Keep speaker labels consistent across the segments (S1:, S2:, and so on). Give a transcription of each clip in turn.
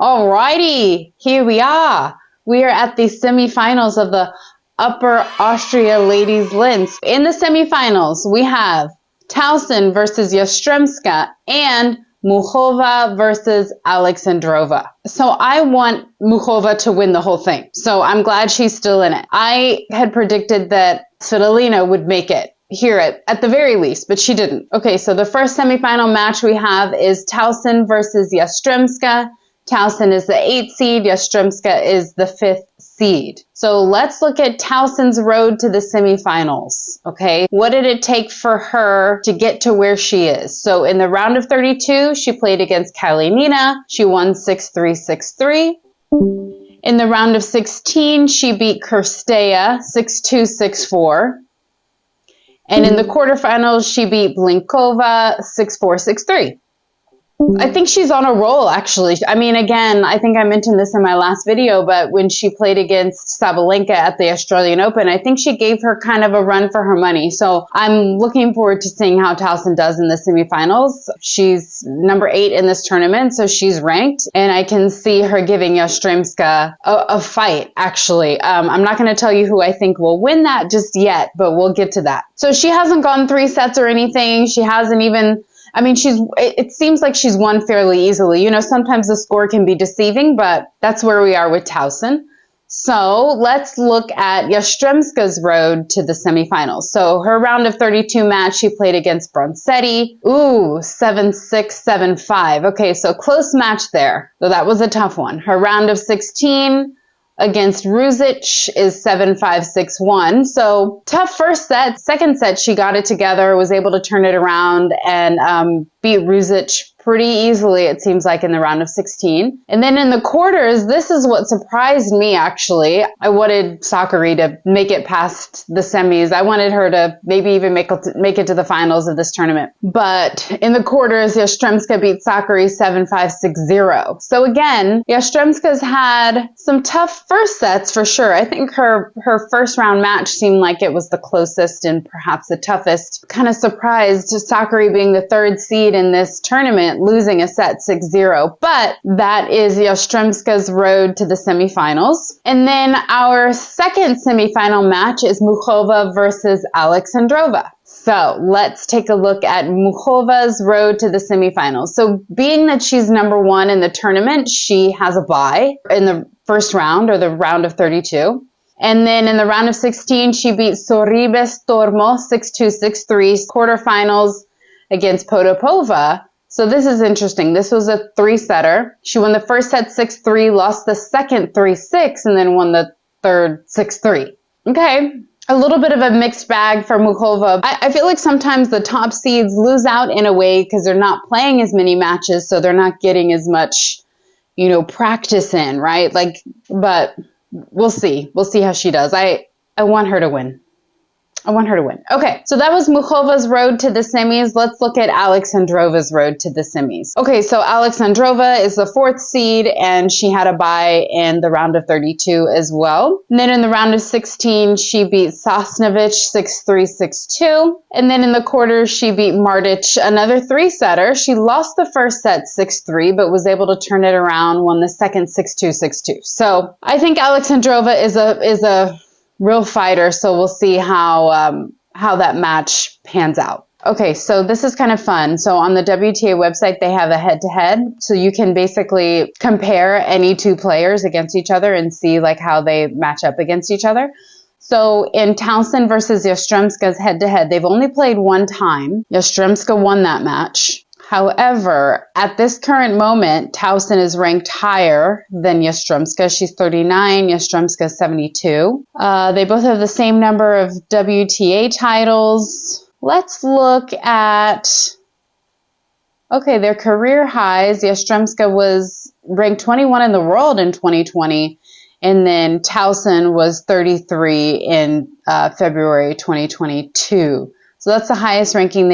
S1: Alrighty, here we are. We are at the semifinals of the Upper Austria Ladies Linz. In the semifinals, we have Tauson versus Yastremska and Muchova versus Alexandrova. So I want Muchova to win the whole thing. So I'm glad she's still in it. I had predicted that Karolina would make it here at the very least, but she didn't. Okay, so the first semifinal match we have is Tauson versus Yastremska. Tauson is the 8th seed, Yastremska is the 5th seed. So let's look at Tauson's road to the semifinals, okay? What did it take for her to get to where she is? So in the round of 32, she played against Karolina. She won 6-3, 6-3. In the round of 16, she beat Kirstea 6-2, 6-4. And in the quarterfinals, she beat Blinkova 6-4, 6-3. I think she's on a roll, actually. I mean, again, I think I mentioned this in my last video, but when she played against Sabalenka at the Australian Open, I think she gave her kind of a run for her money. So I'm looking forward to seeing how Tauson does in the semifinals. She's number 8 in this tournament, so she's ranked, and I can see her giving Yastremska a fight, actually. I'm not going to tell you who I think will win that just yet, but we'll get to that. So she hasn't gone 3 sets or anything. She hasn't even... I mean, it seems like she's won fairly easily. You know, sometimes the score can be deceiving, but that's where we are with Tauson. So let's look at Yastremska's road to the semifinals. So her round of 32 match, she played against Bronzetti. Ooh, 7-6, 7-5. Okay, so close match there. So that was a tough one. Her round of 16 against Ruzic is 7-5, 6-1. So tough first set. Second set, she got it together, was able to turn it around and beat Ruzic pretty easily, it seems like, in the round of 16. And then in the quarters, this is what surprised me, actually. I wanted Sakkari to make it past the semis. I wanted her to maybe even make it to the finals of this tournament. But in the quarters, Yastremska beat Sakkari 7-5, 6-0. So again, Yastremska's had some tough first sets for sure. I think her first round match seemed like it was the closest and perhaps the toughest. Kind of surprised Sakkari being the 3rd seed in this tournament, losing a set 6-0, but that is Yastremska's road to the semifinals. And then our second semifinal match is Muchova versus Alexandrova. So let's take a look at Muchova's road to the semifinals. So being that she's number 1 in the tournament, she has a bye in the first round, or the round of 32. And then in the round of 16, she beat Sorribes Tormo 6-2, 6-3, quarterfinals against Potapova. So this is interesting. This was a 3-setter. She won the first set 6-3, lost the second 3-6, and then won the third 6-3. Okay, a little bit of a mixed bag for Muchova. I feel like sometimes the top seeds lose out in a way because they're not playing as many matches, so they're not getting as much, you know, practice in, right? But we'll see. We'll see how she does. I want her to win. I want her to win. Okay, so that was Muchova's road to the semis. Let's look at Alexandrova's road to the semis. Okay, so Alexandrova is the 4th seed, and she had a bye in the round of 32 as well. And then in the round of 16, she beat Sasnovich 6-3, 6-2. And then in the quarters, she beat Martic, another 3-setter. She lost the first set 6-3, but was able to turn it around, won the second 6-2, 6-2. So I think Alexandrova is a real fighter, so we'll see how that match pans out. Okay, so this is kind of fun. So on the WTA website, they have a head-to-head, so you can basically compare any 2 players against each other and see like how they match up against each other. So in Tauson versus Yastremska's head-to-head, they've only played 1 time. Yastremska won that match. However, at this current moment, Tauson is ranked higher than Yastremska. She's 39, Yastremska 72. They both have the same number of WTA titles. Let's look at, okay, their career highs. Yastremska was ranked 21 in the world in 2020, and then Tauson was 33 in February 2022. So that's the highest ranking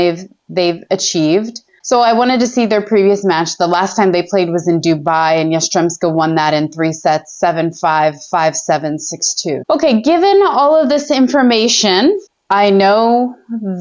S1: they've achieved. So I wanted to see their previous match. The last time they played was in Dubai, and Yastremska won that in 3 sets, 7-5, 5-7, 6-2. Okay, given all of this information, I know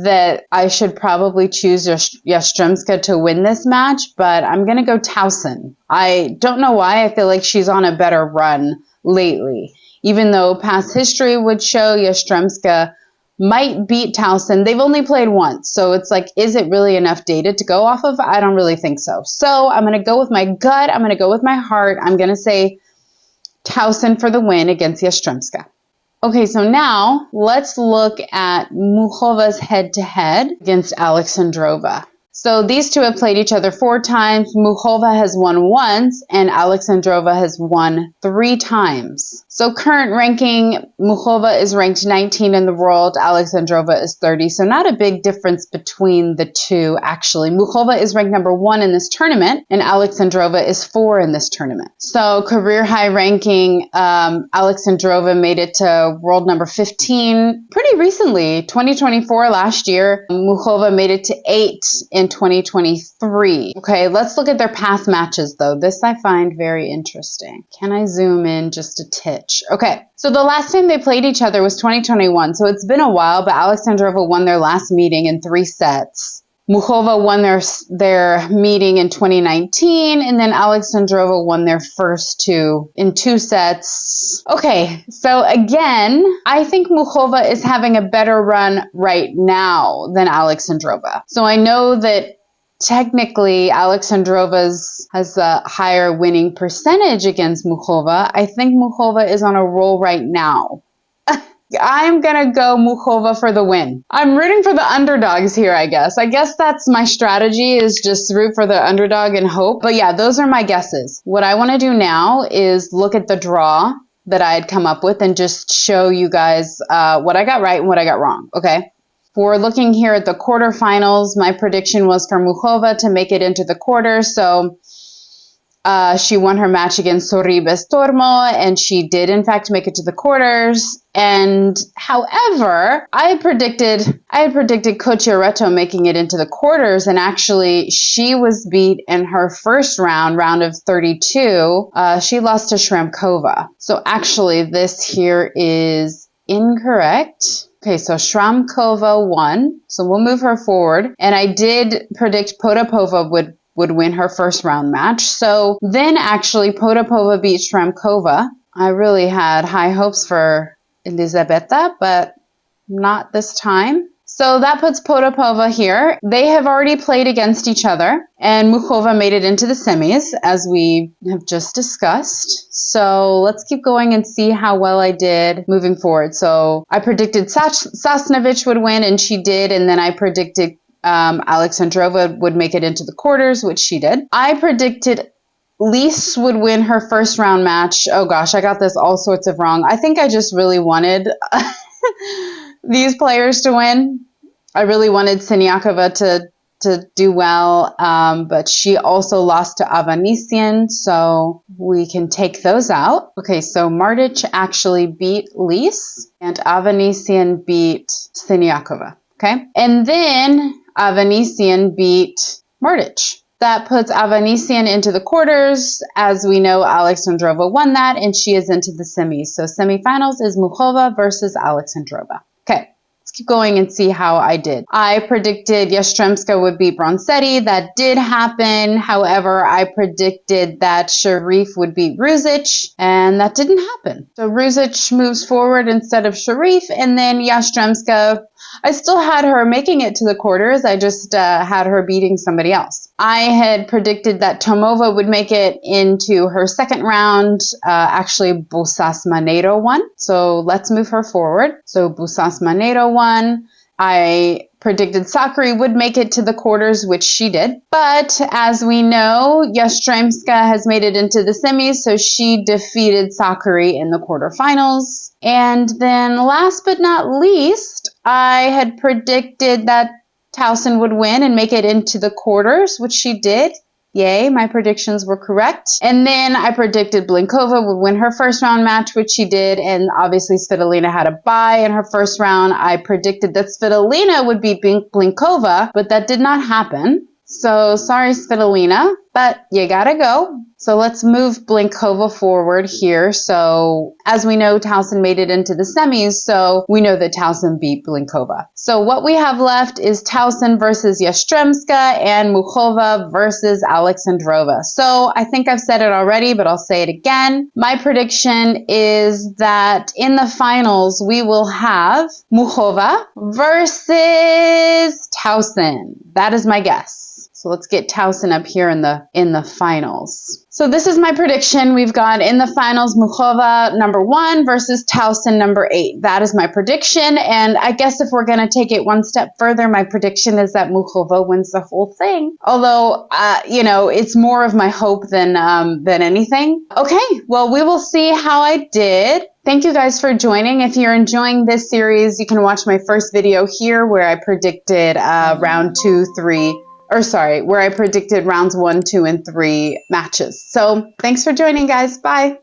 S1: that I should probably choose Yastremska to win this match, but I'm going to go Tauson. I don't know why. I feel like she's on a better run lately. Even though past history would show Yastremska might beat Tauson. They've only played once, so it's like, is it really enough data to go off of? I don't really think so. So I'm going to go with my gut. I'm going to go with my heart. I'm going to say Tauson for the win against Yastremska. Okay, so now let's look at Muchova's head-to-head against Alexandrova. So these two have played each other 4 times. Muchova has won once, and Alexandrova has won 3 times. So current ranking, Muchova is ranked 19 in the world. Alexandrova is 30. So not a big difference between the two, actually. Muchova is ranked number 1 in this tournament, and Alexandrova is 4 in this tournament. So career high ranking, Alexandrova made it to world number 15 pretty recently, 2024 last year. Muchova made it to 8 in 2023. Okay, let's look at their past matches though. This I find very interesting. Can I zoom in just a titch? Okay, so the last time they played each other was 2021, so it's been a while, but Alexandrova won their last meeting in 3 sets. Muchova won their meeting in 2019, and then Alexandrova won their first 2 in 2 sets. Okay, so again, I think Muchova is having a better run right now than Alexandrova. So I know that technically Alexandrova has a higher winning percentage against Muchova. I think Muchova is on a roll right now. I'm going to go Muchova for the win. I'm rooting for the underdogs here, I guess. I guess that's my strategy, is just root for the underdog and hope. But yeah, those are my guesses. What I want to do now is look at the draw that I had come up with and just show you guys what I got right and what I got wrong, okay? For looking here at the quarterfinals, my prediction was for Muchova to make it into the quarters, so she won her match against Sorribes Tormo, and she did, in fact, make it to the quarters. And however, I had predicted Cocciaretto making it into the quarters, and actually she was beat in her first round of 32. She lost to Shramkova. So actually, this here is incorrect. Okay, so Shramkova won, so we'll move her forward. And I did predict Potapova would win her first round match. So then actually Potapova beat Shramkova. I really had high hopes for Elizabeta, but not this time. So that puts Potapova here. They have already played against each other, and Muchova made it into the semis, as we have just discussed. So let's keep going and see how well I did moving forward. So I predicted Sasnovich would win, and she did, and then I predicted Alexandrova would make it into the quarters, which she did. I predicted Linz would win her first round match. Oh gosh, I got this all sorts of wrong. I think I just really wanted these players to win. I really wanted Siniakova to do well, but she also lost to Avanesian, so we can take those out. Okay, so Martic actually beat Linz, and Avanesian beat Siniakova. Okay, and then Avanesian beat Martic. That puts Avanesian into the quarters. As we know, Alexandrova won that, and she is into the semis. So semifinals is Muchova versus Alexandrova. Okay, let's keep going and see how I did. I predicted Yastremska would beat Bronzetti. That did happen. However, I predicted that Sharif would beat Ruzic, and that didn't happen. So Ruzic moves forward instead of Sharif, and then Yastremska, I still had her making it to the quarters. I just had her beating somebody else. I had predicted that Tomova would make it into her second round. Actually, Busas Maneiro won. So let's move her forward. So Busas Maneiro won. I predicted Sakari would make it to the quarters, which she did. But as we know, Yastremska has made it into the semis, so she defeated Sakari in the quarterfinals. And then last but not least, I had predicted that Tauson would win and make it into the quarters, which she did. Yay, my predictions were correct. And then I predicted Blinkova would win her first round match, which she did. And obviously Svitolina had a bye in her first round. I predicted that Svitolina would beat Blinkova, but that did not happen. So sorry, Svitolina. but you gotta go. So let's move Blinkova forward here. So as we know, Tauson made it into the semis, so we know that Tauson beat Blinkova. So what we have left is Tauson versus Yastremska and Muchova versus Alexandrova. So I think I've said it already, but I'll say it again. My prediction is that in the finals, we will have Muchova versus Tauson. That is my guess. So let's get Tauson up here in the finals. So this is my prediction. We've got in the finals Muchova number 1 versus Tauson number 8. That is my prediction. And I guess if we're going to take it one step further, my prediction is that Muchova wins the whole thing. Although, it's more of my hope than anything. Okay, well, we will see how I did. Thank you guys for joining. If you're enjoying this series, you can watch my first video here where I predicted where I predicted rounds 1, 2, and 3 matches. So thanks for joining, guys. Bye.